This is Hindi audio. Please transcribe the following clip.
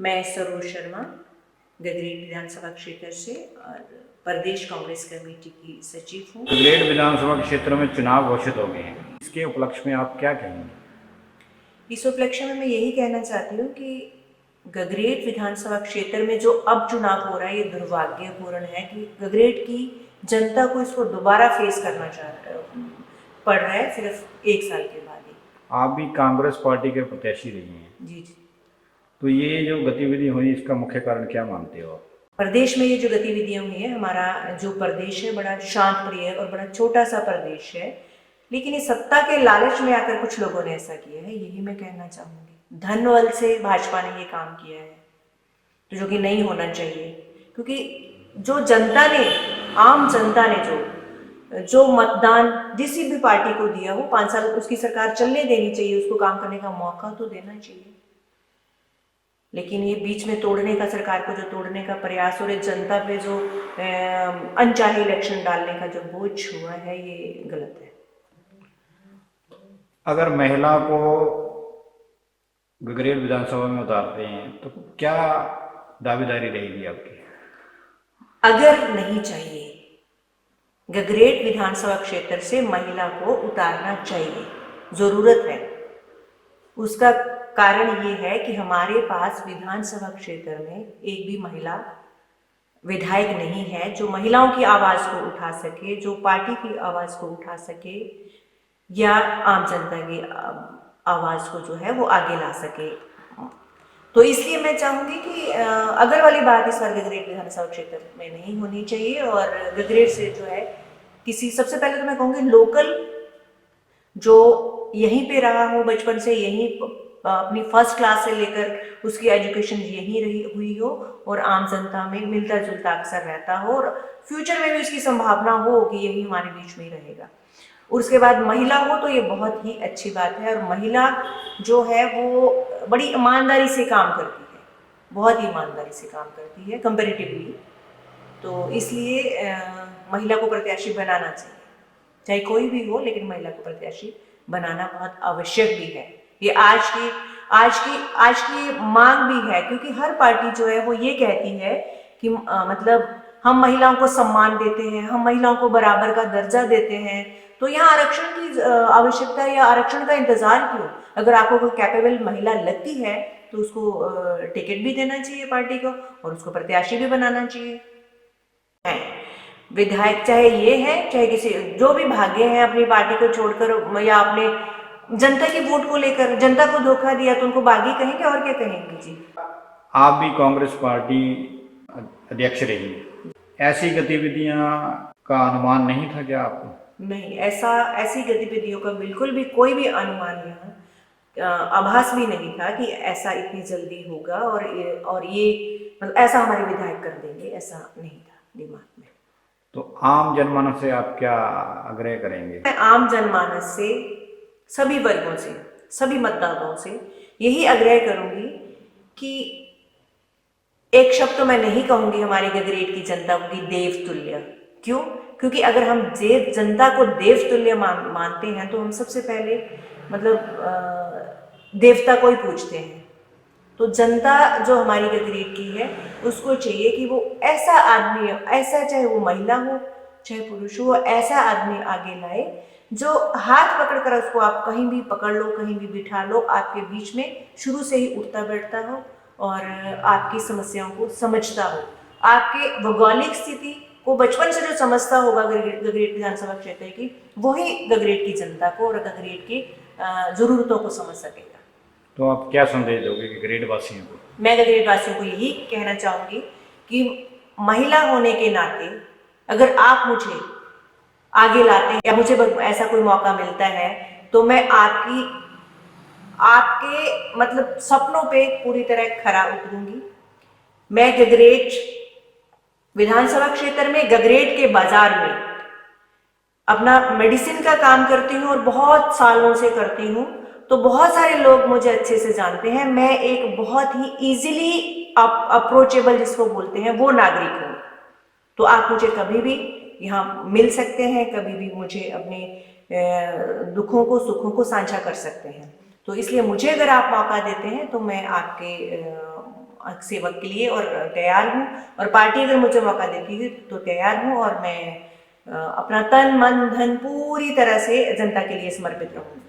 मैं सरोज शर्मा गगरेट विधानसभा क्षेत्र से और प्रदेश कांग्रेस कमेटी की सचिव हूँ। गगरेट विधानसभा क्षेत्र में चुनाव घोषित हो गए हैं, इसके उपलक्ष्य में आप क्या कहेंगे? इस उपलक्ष्य में मैं यही कहना चाहती हूँ कि गगरेट विधानसभा क्षेत्र में जो अब चुनाव हो रहा है ये दुर्भाग्यपूर्ण है कि गगरेट की जनता को इसको दोबारा फेस करना पड़ रहा है सिर्फ 1 साल के बाद ही। आप भी कांग्रेस पार्टी के प्रत्याशी रही हैं, जी जी। तो ये जो गतिविधि हुई इसका मुख्य कारण क्या मानते हो? प्रदेश में ये जो गतिविधियां हुई है, हमारा जो प्रदेश है बड़ा शांत प्रिय और बड़ा छोटा सा प्रदेश है, लेकिन इस सत्ता के लालच में आकर कुछ लोगों ने ऐसा किया है, यही मैं कहना चाहूंगी। धन बल से भाजपा ने ये काम किया है, तो जो कि नहीं होना चाहिए, क्योंकि जो जनता ने, आम जनता ने जो मतदान जिस भी पार्टी को दिया हो, 5 साल उसकी सरकार चलने देनी चाहिए, उसको काम करने का मौका तो देना चाहिए। लेकिन ये बीच में तोड़ने का, सरकार को जो तोड़ने का प्रयास और जनता पे जो अनचाहे इलेक्शन डालने का जो बोझ हुआ है, ये गलत है। अगर महिला को गगरेट विधानसभा में उतारते हैं तो क्या दावेदारी रहेगी आपकी? अगर नहीं चाहिए, गगरेट विधानसभा क्षेत्र से महिला को उतारना चाहिए, जरूरत है। उसका कारण ये है कि हमारे पास विधानसभा क्षेत्र में एक भी महिला विधायक नहीं है जो महिलाओं की आवाज को उठा सके, जो पार्टी की आवाज को उठा सके या आम जनता की आवाज को जो है वो आगे ला सके। तो इसलिए मैं चाहूंगी कि अगर वाली बात इस बार गगरेट विधानसभा क्षेत्र में नहीं होनी चाहिए और गगरेट से जो है किसी, सबसे पहले तो मैं कहूंगी लोकल जो यहीं पे रहा हो, बचपन से यहीं अपनी फर्स्ट क्लास से लेकर उसकी एजुकेशन यहीं रही हुई हो और आम जनता में मिलता जुलता अक्सर रहता हो और फ्यूचर में भी उसकी संभावना हो कि यही हमारे बीच में ही रहेगा। और उसके बाद महिला हो तो ये बहुत ही अच्छी बात है, और महिला जो है वो बड़ी ईमानदारी से काम करती है, बहुत ही ईमानदारी से काम करती है कंपेरेटिवली। तो इसलिए महिला को प्रत्याशी बनाना चाहिए, चाहे कोई भी हो, लेकिन महिला को प्रत्याशी बनाना बहुत आवश्यक भी है। ये आज की मांग भी है, क्योंकि हर पार्टी जो है वो ये कहती है कि मतलब हम महिलाओं को सम्मान देते हैं, हम महिलाओं को बराबर का दर्जा देते हैं, तो यहाँ आरक्षण की आवश्यकता या आरक्षण का इंतजार क्यों? अगर आपको कोई कैपेबल महिला लगती है तो उसको टिकट भी देना चाहिए पार्टी को और उसको प्रत्याशी भी बनाना चाहिए। विधायक चाहे ये है चाहे किसी, जो भी भागे हैं अपनी पार्टी को छोड़कर या अपने जनता की वोट को लेकर जनता को धोखा दिया, तो उनको बागी कहेंगे और क्या कहेंगे जी। आप भी कांग्रेस पार्टी अध्यक्ष रही, ऐसी गतिविधियां का अनुमान नहीं था क्या आपको? नहीं, ऐसी गतिविधियों का बिल्कुल भी कोई भी अनुमान यहाँ आभास भी नहीं था कि ऐसा इतनी जल्दी होगा और ये मतलब ऐसा हमारे विधायक कर देंगे, ऐसा नहीं था दिमाग में। तो आम जनमानस से आप क्या आग्रह करेंगे? मैं आम जनमानस से, सभी वर्गों से, सभी मतदाताओं से यही आग्रह करूंगी कि एक शब्द तो मैं नहीं कहूंगी हमारी गगरेट की जनता की देवतुल्य। क्यों? क्योंकि अगर हम जनता को देवतुल्य मानते हैं तो हम सबसे पहले मतलब देवता को ही पूछते हैं। तो जनता जो हमारी गगरेट की है उसको चाहिए कि वो ऐसा आदमी, ऐसा चाहे वो महिला हो चाहे पुरुष हो, ऐसा आदमी आगे लाए जो हाथ पकड़कर उसको आप कहीं भी पकड़ लो, कहीं भी बिठा लो, आपके बीच में शुरू से ही उठता बैठता हो और आपकी समस्याओं को समझता हो, आपके भौगोलिक स्थिति को बचपन से जो समझता होगा गगरेट विधानसभा क्षेत्र की, वही गगरेट की जनता को और गगरेट की जरूरतों को समझ सकेगा। तो आप क्या संदेश दोगे गगरेट वासियों को? मैं गगरेट वासियों को यही कहना चाहूंगी कि महिला होने के नाते अगर आप मुझे आगे लाते हैं या मुझे ऐसा कोई मौका मिलता है तो मैं आपके मतलब सपनों पे पूरी तरह खरा उतरूंगी। मैं गगरेट विधानसभा क्षेत्र में, गगरेट के बाजार में अपना मेडिसिन का काम करती हूँ और बहुत सालों से करती हूँ, तो बहुत सारे लोग मुझे अच्छे से जानते हैं। मैं एक बहुत ही इजीली अप्रोचेबल जिसको बोलते हैं वो नागरिक हूँ। तो आप मुझे कभी भी यहाँ मिल सकते हैं, कभी भी मुझे अपने दुखों को सुखों को साझा कर सकते हैं। तो इसलिए मुझे अगर आप मौका देते हैं तो मैं सेवक के लिए और तैयार हूँ, और पार्टी अगर मुझे मौका देती है तो तैयार हूँ, और मैं अपना तन मन धन पूरी तरह से जनता के लिए समर्पित रहूँगी।